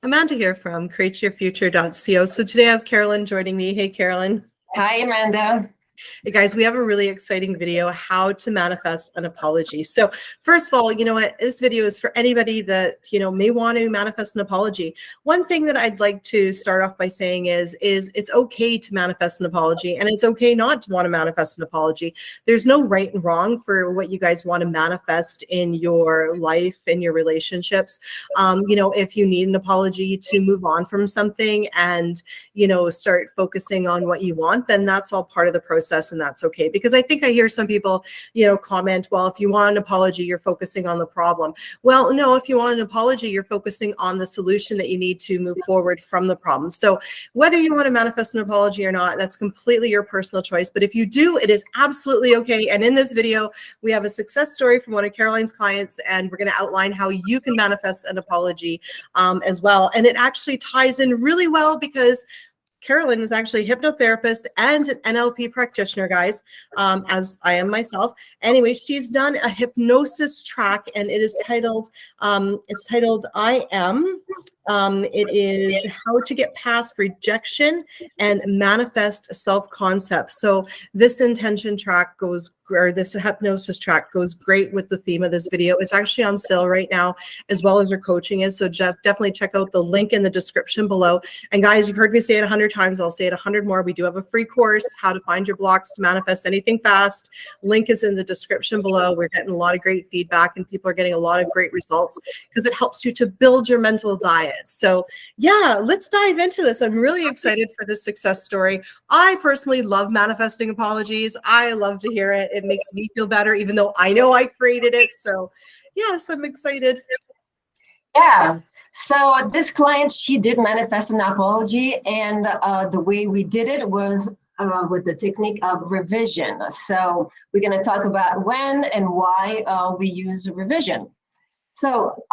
Amanda here from createyourfuture.co. So today I have Carolyn joining me. Hey, Carolyn. Hi, Amanda. Hey guys, we have a really exciting video, how to manifest an apology. So first of all, you know what, this video is for anybody that, may want to manifest an apology. One thing that I'd like to start off by saying is it's okay to manifest an apology, and it's okay not to want to manifest an apology. There's no right and wrong for what you guys want to manifest in your life, in your relationships. If you need an apology to move on from something and, start focusing on what you want, then that's all part of the process. And that's okay, because I think I hear some people, comment, well, if you want an apology, you're focusing on the problem. Well, no, if you want an apology, you're focusing on the solution that you need to move forward from the problem. So whether you want to manifest an apology or not, that's completely your personal choice. But if you do, it is absolutely okay. And in this video, we have a success story from one of Caroline's clients, and we're going to outline how you can manifest an apology as well. And it actually ties in really well because Carolyn is actually a hypnotherapist and an NLP practitioner, guys, as I am myself. Anyway, she's done a hypnosis track, and it is titled, I Am. It is how to get past rejection and manifest self-concept. So this intention track this hypnosis track goes great with the theme of this video. It's actually on sale right now, as well as her coaching is. So definitely check out the link in the description below. And guys, you've heard me say it 100 times. I'll say it 100 more. We do have a free course, how to find your blocks to manifest anything fast. Link is in the description below. We're getting a lot of great feedback, and people are getting a lot of great results because it helps you to build your mental diet. So yeah, let's dive into this. I'm really excited for this success story. I personally love manifesting apologies. I love to hear it. It makes me feel better, even though I know I created it. So yes, I'm excited. Yeah. So this client, she did manifest an apology, and the way we did it was with the technique of revision. So we're going to talk about when and why we use revision. So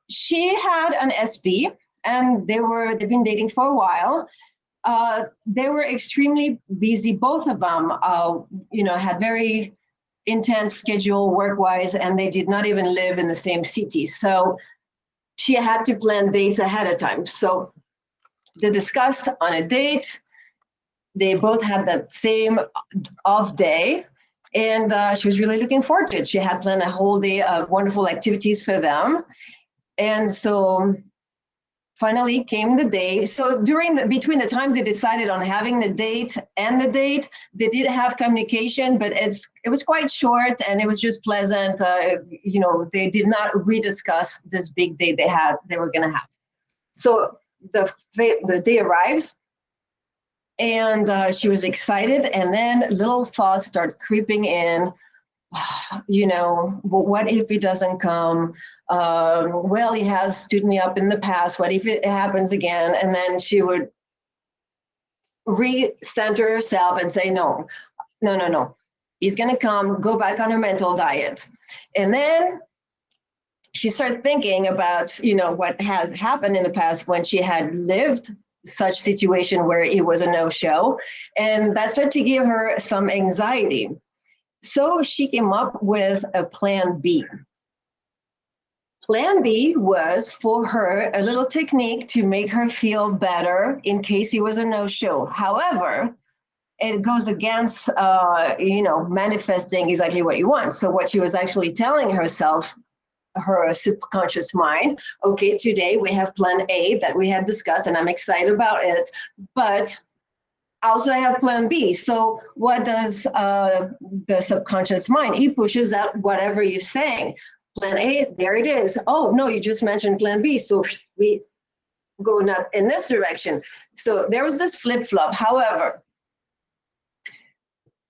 she had an SP, and they've been dating for a while. They were extremely busy, both of them, had very intense schedule work-wise, and they did not even live in the same city. So she had to plan dates ahead of time. So they discussed on a date. They both had that same off day, and she was really looking forward to it. She had planned a whole day of wonderful activities for them. And so finally came the day. So between the time they decided on having the date and the date, they did have communication, but it was quite short, and it was just pleasant. They did not rediscuss this big date they were going to have. So the day arrives, and she was excited, and then little thoughts start creeping in. What if he doesn't come? Well, he has stood me up in the past. What if it happens again? And then she would recenter herself and say, no. He's going to come, go back on her mental diet. And then she started thinking about, what has happened in the past when she had lived such situation where it was a no-show. And that started to give her some anxiety. So she came up with a plan B. Plan B was for her a little technique to make her feel better in case it was a no-show. However, it goes against, manifesting exactly what you want. So what she was actually telling herself, her subconscious mind, okay, today we have plan A that we had discussed, and I'm excited about it, but also I have plan B. So what does the subconscious mind? He pushes out whatever you're saying. Plan A, there it is. Oh, no, you just mentioned plan B. So we go not in this direction. So there was this flip-flop. However,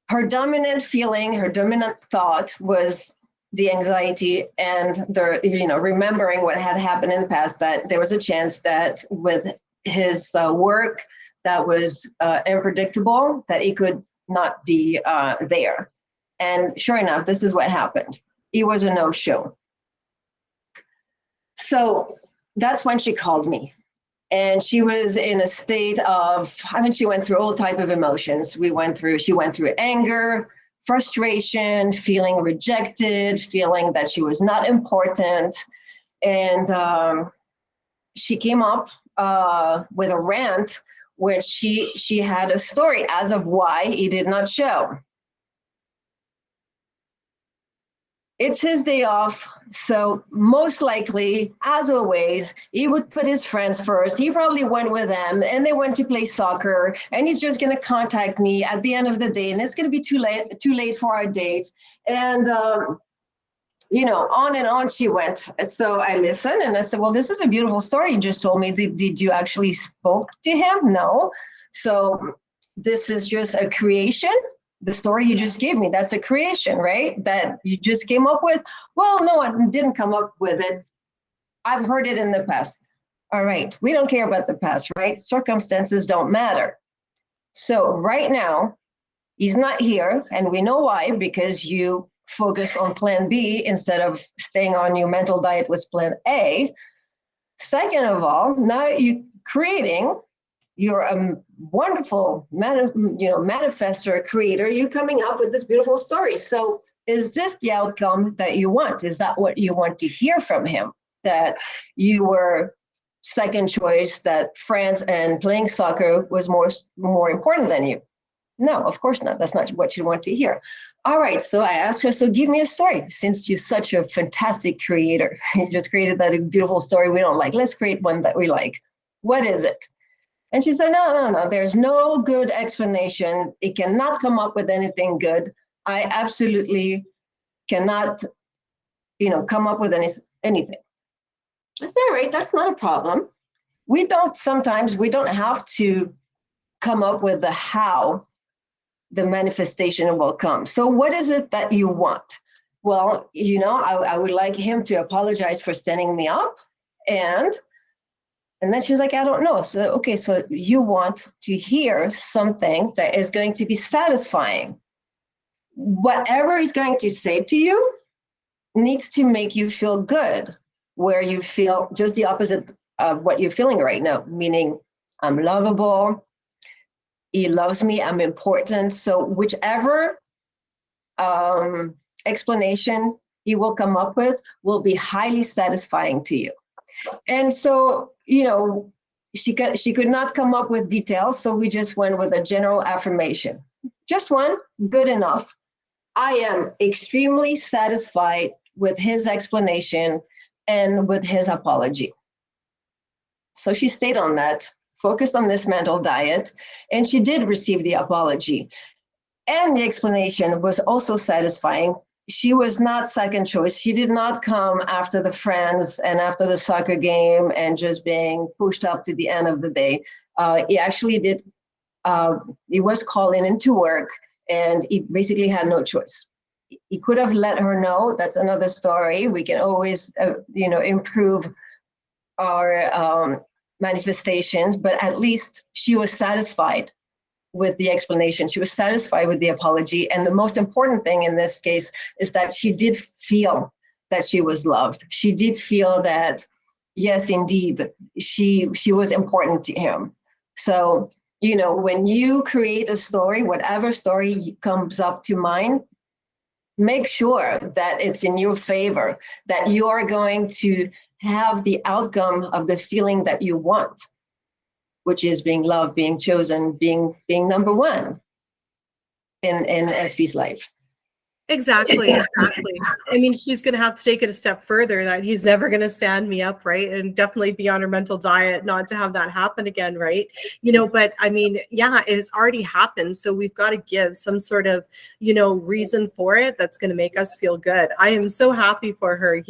her dominant feeling, her dominant thought was the anxiety and the, remembering what had happened in the past, that there was a chance that with his work, that was unpredictable, that it could not be there. And sure enough, this is what happened. It was a no-show. So that's when she called me. And she was in a state of, she went through all type of emotions. She went through anger, frustration, feeling rejected, feeling that she was not important. And she came up with a rant where she had a story as of why he did not show. It's his day off, so most likely, as always, he would put his friends first. He probably went with them, and they went to play soccer, and he's just going to contact me at the end of the day, and it's going to be too late for our date. And you know, on and on she went. So I listened, and I said, well, this is a beautiful story you just told me. Did you actually spoke to him? No. So this is just a creation. The story you just gave me, that's a creation, right? That you just came up with? Well, no, I didn't come up with it. I've heard it in the past. All right, we don't care about the past, right? Circumstances don't matter. So right now, he's not here, and we know why, because you focused on plan B instead of staying on your mental diet with plan A. Second of all, now you're creating, you're a wonderful manifestor, creator. You're coming up with this beautiful story. So is this the outcome that you want? Is that what you want to hear from him? That you were second choice, that France and playing soccer was more important than you? No, of course not. That's not what you want to hear. All right, so I asked her, so give me a story. Since you're such a fantastic creator, you just created that beautiful story we don't like. Let's create one that we like. What is it? And she said, no, there's no good explanation. It cannot come up with anything good. I absolutely cannot, come up with anything. I said, all right, that's not a problem. Sometimes we don't have to come up with the how the manifestation will come. So what is it that you want? Well, I would like him to apologize for standing me up. And then she was like, I don't know. So, okay, so you want to hear something that is going to be satisfying. Whatever he's going to say to you needs to make you feel good, where you feel just the opposite of what you're feeling right now, meaning I'm lovable, he loves me, I'm important. So whichever explanation he will come up with will be highly satisfying to you. And so, she could not come up with details, so we just went with a general affirmation. Just one, good enough. I am extremely satisfied with his explanation and with his apology. So she stayed on that, focused on this mental diet, and she did receive the apology. And the explanation was also satisfying. She was not second choice. She did not come after the friends and after the soccer game and just being pushed up to the end of the day. He actually did, he was calling into work, and he basically had no choice. He could have let her know. That's another story. We can always, improve our manifestations, but at least she was satisfied with the explanation. She was satisfied with the apology. And the most important thing in this case is that she did feel that she was loved. She did feel that, yes, indeed, she was important to him. So, when you create a story, whatever story comes up to mind, make sure that it's in your favor, that you are going to have the outcome of the feeling that you want, which is being loved, being chosen, being number one in SP's life. Exactly. I mean, she's going to have to take it a step further, that he's never going to stand me up, right? And definitely be on her mental diet, not to have that happen again, right? But I mean, yeah, it's already happened. So we've got to give some sort of, reason for it that's going to make us feel good. I am so happy for her,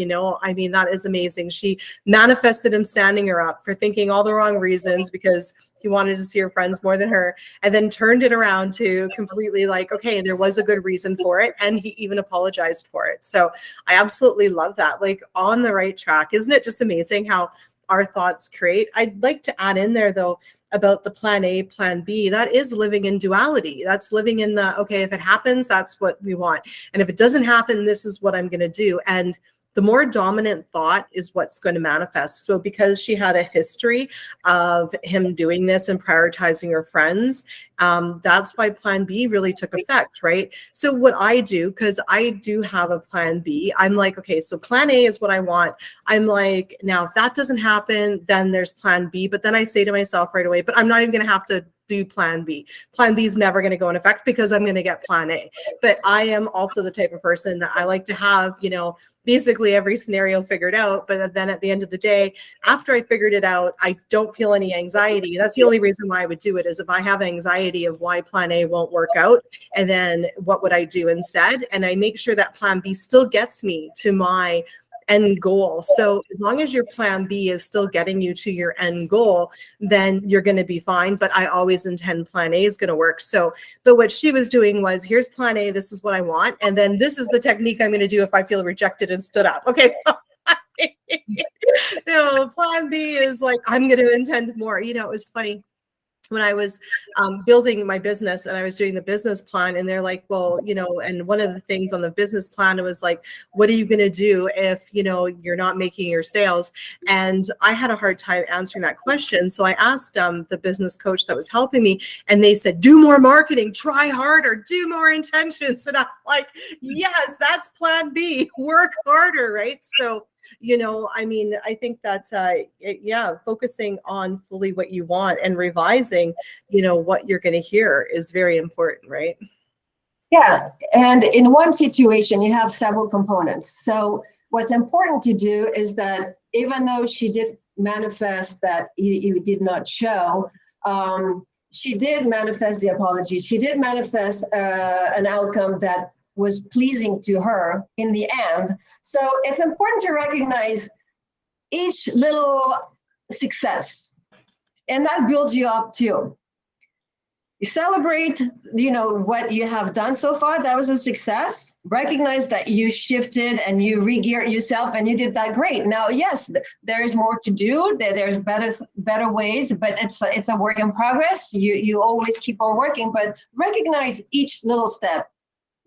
I mean, that is amazing. She manifested him standing her up for thinking all the wrong reasons because he wanted to see her friends more than her, and then turned it around to completely like, okay, there was a good reason for it. And he even apologized for it. So I absolutely love that. Like, on the right track. Isn't it just amazing how our thoughts create? I'd like to add in there though, about the plan A, plan B, that is living in duality. That's living in the, okay, if it happens, that's what we want. And if it doesn't happen, this is what I'm going to do. And the more dominant thought is what's going to manifest. So because she had a history of him doing this and prioritizing her friends, that's why plan B really took effect, right? So what I do, because I do have a plan B, I'm like, okay, so plan A is what I want. I'm like, now if that doesn't happen, then there's plan B. But then I say to myself right away, but I'm not even going to have to do plan B. Plan B is never going to go in effect because I'm going to get plan A. But I am also the type of person that I like to have, you know, basically every scenario figured out. But then at the end of the day, after I figured it out, I don't feel any anxiety. That's the only reason why I would do it, is if I have anxiety of why plan A won't work out, and then what would I do instead? And I make sure that plan B still gets me to my end goal. So as long as your plan B is still getting you to your end goal, then you're going to be fine. But I always intend plan A is going to work. So, but what she was doing was, here's plan A, this is what I want. And then this is the technique I'm going to do if I feel rejected and stood up. Okay. You know, plan B is like, I'm going to intend more. You know, it was funny when I was building my business and I was doing the business plan, and they're like, well, you know, and one of the things on the business plan, it was like, what are you going to do if, you know, you're not making your sales? And I had a hard time answering that question. So I asked the business coach that was helping me, and they said, do more marketing, try harder, do more intentions. And I'm like, yes, that's plan B, work harder, right? So, you know, I mean, I think that, yeah, focusing on fully what you want and revising, you know, what you're going to hear is very important, right? Yeah. And in one situation, you have several components. So what's important to do is that even though she did manifest that you did not show, she did manifest the apology. She did manifest an outcome that was pleasing to her in the end. So it's important to recognize each little success, and that builds you up too. You celebrate, you know, what you have done so far. That was a success. Recognize that you shifted and you re-geared yourself and you did that great. Now, yes, there's more to do. There's better ways, but it's a work in progress. You always keep on working, but recognize each little step.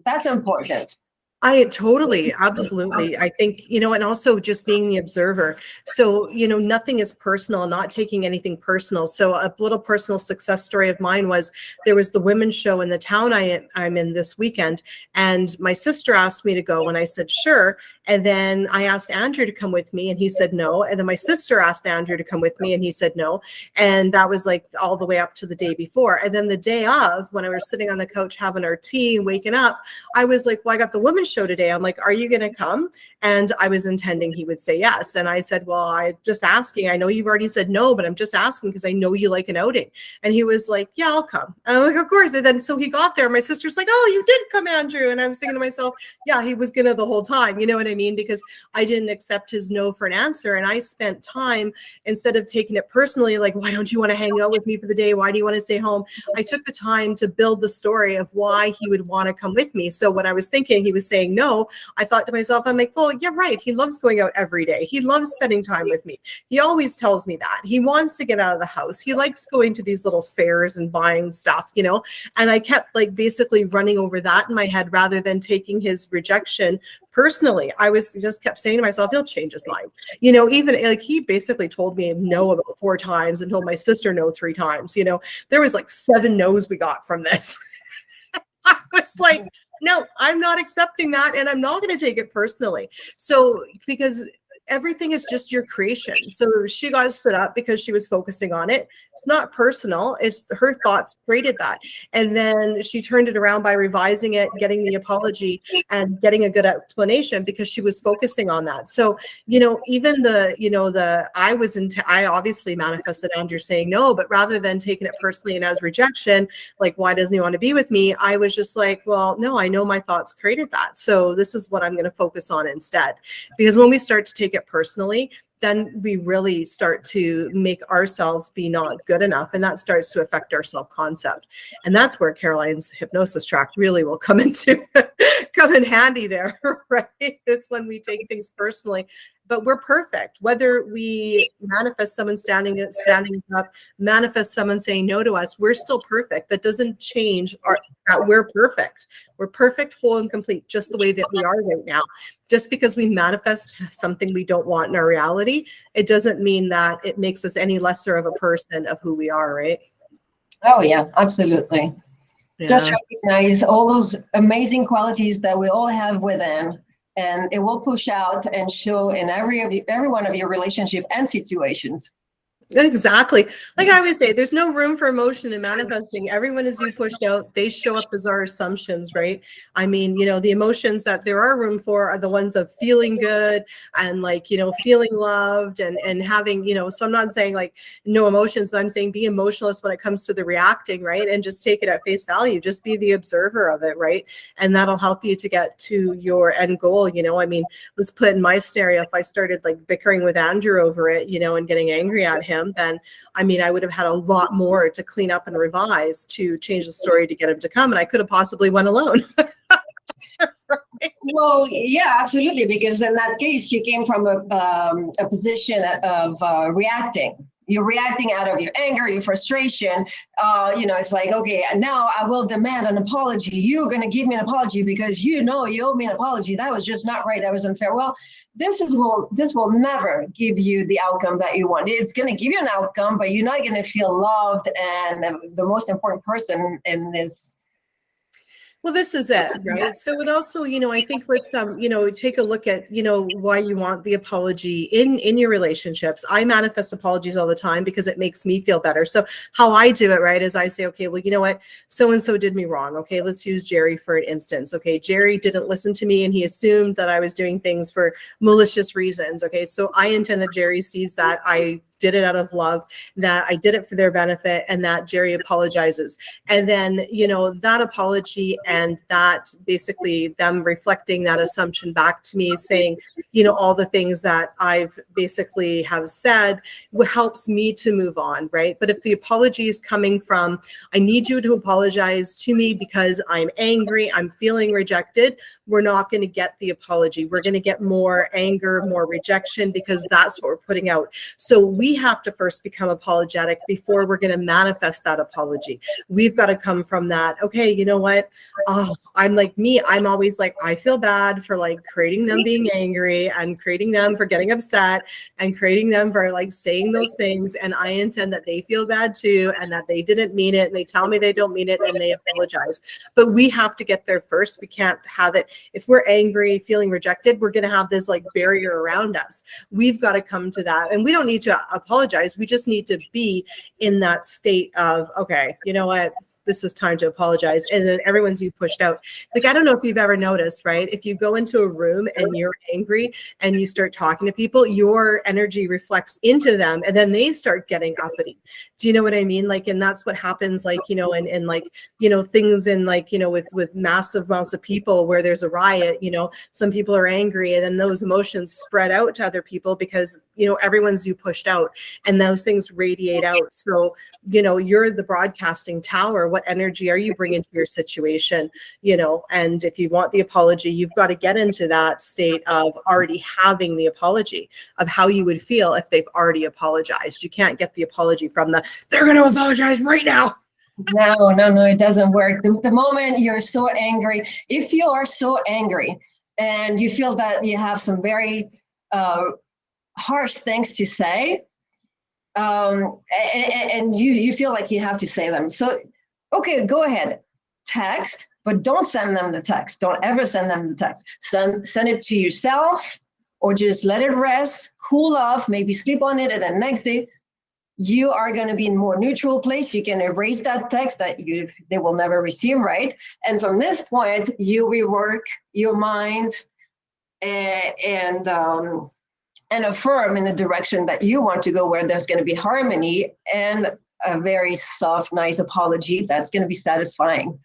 That's important. I totally, absolutely. I think, you know, and also just being the observer. So, you know, nothing is personal, not taking anything personal. So a little personal success story of mine was, there was the women's show in the town I'm in this weekend, and my sister asked me to go, and I said, sure. And then I asked Andrew to come with me, and he said no. And then my sister asked Andrew to come with me, and he said no. And that was like all the way up to the day before. And then the day of, when I was sitting on the couch having our tea, waking up, I was like, well, I got the women's show today. I'm like, are you going to come? And I was intending he would say yes. And I said, well, I'm just asking. I know you've already said no, but I'm just asking because I know you like an outing. And he was like, yeah, I'll come. And I'm like, of course. And then so he got there. My sister's like, oh, you did come, Andrew. And I was thinking to myself, yeah, he was going to the whole time. You know what I mean? Because I didn't accept his no for an answer. And I spent time, instead of taking it personally, like, why don't you want to hang out with me for the day? Why do you want to stay home? I took the time to build the story of why he would want to come with me. So when I was thinking he was saying no, I thought to myself, I'm like, well, you're right. He loves going out every day. He loves spending time with me. He always tells me that. He wants to get out of the house. He likes going to these little fairs and buying stuff, you know? And I kept like basically running over that in my head rather than taking his rejection personally. I was just kept saying to myself, he'll change his mind. You know, even like he basically told me no about 4 times and told my sister no 3 times. You know, there was like 7 no's we got from this. I was like, no, I'm not accepting that, and I'm not going to take it personally. So because everything is just your creation. So she got stood up because she was focusing on it. It's not personal. It's her thoughts created that. And then she turned it around by revising it, getting the apology, and getting a good explanation because she was focusing on that. So, you know, even I obviously manifested Andrew saying no, but rather than taking it personally and as rejection, like, why doesn't he want to be with me? I was just like, well, no, I know my thoughts created that. So this is what I'm going to focus on instead. Because when we start to take it personally, then we really start to make ourselves be not good enough. And that starts to affect our self-concept. And that's where Caroline's hypnosis track really will come in handy there, right? It's when we take things personally but we're perfect. Whether we manifest someone standing up, manifest someone saying no to us, we're still perfect. That doesn't change that we're perfect. We're perfect, whole, and complete, just the way that we are right now. Just because we manifest something we don't want in our reality, it doesn't mean that it makes us any lesser of a person of who we are, right? Oh yeah, absolutely. Yeah. Just recognize all those amazing qualities that we all have within, and it will push out and show in every one of your relationship and situations. Exactly. Like I always say, there's no room for emotion in manifesting. Everyone is you pushed out, they show up as our assumptions, right? I mean, you know, the emotions that there are room for are the ones of feeling good and like, you know, feeling loved and having, you know, so I'm not saying like no emotions, but I'm saying be emotionless when it comes to the reacting, right? And just take it at face value. Just be the observer of it, right? And that'll help you to get to your end goal. You know, I mean, let's put in my scenario, if I started like bickering with Andrew over it, you know, and getting angry at him, then I mean, I would have had a lot more to clean up and revise to change the story to get him to come, and I could have possibly went alone. Right? Well, yeah, absolutely, because in that case, you came from a position of reacting. You're reacting out of your anger, your frustration. You know, it's like, okay, now I will demand an apology. You're going to give me an apology because you know you owe me an apology. That was just not right. That was unfair. Well, this will never give you the outcome that you want. It's going to give you an outcome, but you're not going to feel loved and the most important person in this. Well, this is it, right? So it also, you know, I think let's, you know, take a look at, you know, why you want the apology in your relationships. I manifest apologies all the time because it makes me feel better. So how I do it, right, is I say, okay, well, you know what, so-and-so did me wrong. Okay, let's use Jerry for an instance. Okay, Jerry didn't listen to me and he assumed that I was doing things for malicious reasons. Okay, so I intend that Jerry sees that I did it out of love, that I did it for their benefit, and that Jerry apologizes. And then, you know, that apology and that basically them reflecting that assumption back to me saying, you know, all the things that I've basically have said helps me to move on, right? But if the apology is coming from, I need you to apologize to me because I'm angry, I'm feeling rejected, we're not going to get the apology. We're going to get more anger, more rejection, because that's what we're putting out. So we have to first become apologetic before we're going to manifest that apology. We've got to come from that. Okay, you know what? Oh, I'm like me. I'm always like, I feel bad for like creating them being angry and creating them for getting upset and creating them for like saying those things. And I intend that they feel bad too, and that they didn't mean it. And they tell me they don't mean it and they apologize. But we have to get there first. We can't have it. If we're angry, feeling rejected, we're going to have this like barrier around us. We've got to come to that. And we don't need to apologize. We just need to be in that state of, okay, you know what? This is time to apologize. And then everyone's you pushed out. Like, I don't know if you've ever noticed, right? If you go into a room and you're angry and you start talking to people, your energy reflects into them and then they start getting uppity. Do you know what I mean? Like, and that's what happens, like, you know, and like, you know, things in like, you know, with massive amounts of people where there's a riot, you know, some people are angry and then those emotions spread out to other people because, you know, everyone's you pushed out and those things radiate out. So, you know, you're the broadcasting tower. What energy are you bringing to your situation? You know, and if you want the apology, you've got to get into that state of already having the apology of how you would feel if they've already apologized. You can't get the apology from they're going to apologize right now. No, it doesn't work. The moment you're so angry, if you are so angry and you feel that you have some very harsh things to say, and you feel like you have to say them. So, okay, go ahead, text, but don't send them the text. Don't ever send them the text. Send it to yourself or just let it rest, cool off, maybe sleep on it, and then next day, you are going to be in a more neutral place. You can erase that text that they will never receive, right? And from this point, you rework your mind and affirm in the direction that you want to go, where there's going to be harmony and a very soft, nice apology that's going to be satisfying.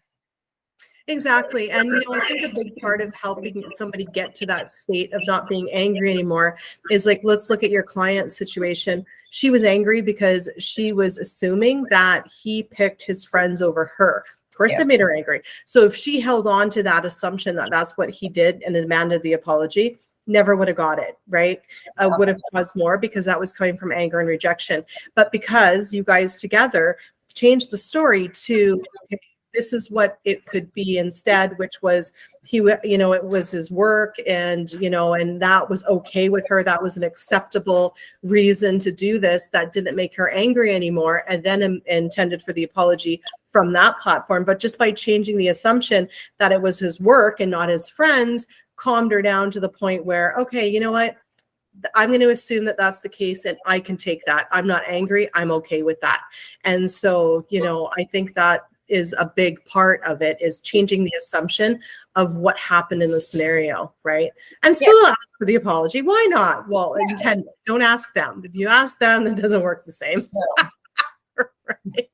Exactly. And, you know, I think a big part of helping somebody get to that state of not being angry anymore is like, let's look at your client's situation. She was angry because she was assuming that he picked his friends over her. Of course, it made her angry. So if she held on to that assumption that that's what he did and demanded the apology, never would have got it, right? Would have caused more because that was coming from anger and rejection. But because you guys together changed the story to, okay, this is what it could be instead, which was it was his work, and and that was okay with her. That was an acceptable reason to do this. That didn't make her angry anymore, and then intended for the apology from that platform. But just by changing the assumption that it was his work and not his friends, calmed her down to the point where, okay, you know what? I'm going to assume that that's the case, and I can take that. I'm not angry. I'm okay with that. And so, I think that is a big part of it, is changing the assumption of what happened in the scenario, right? And still ask for the apology. Why not? Well, intend it. Don't ask them. If you ask them, it doesn't work the same. Right.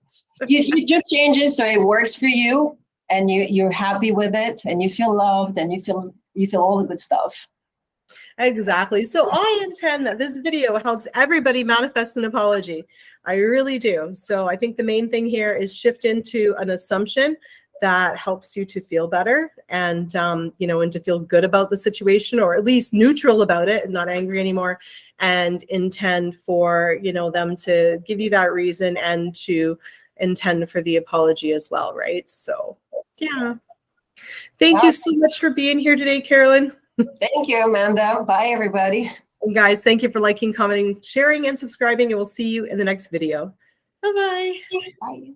You just change it so it works for you, and you're happy with it, and you feel loved, and you feel all the good stuff. Exactly. So I intend that this video helps everybody manifest an apology. I really do. So I think the main thing here is shift into an assumption that helps you to feel better, and and to feel good about the situation, or at least neutral about it and not angry anymore, and intend for them to give you that reason and to intend for the apology as well, right? So yeah. Thank you so much for being here today, Carolyn. Thank you, Amanda. Bye, everybody. And guys, thank you for liking, commenting, sharing, and subscribing, and we'll see you in the next video. Bye-bye. Bye.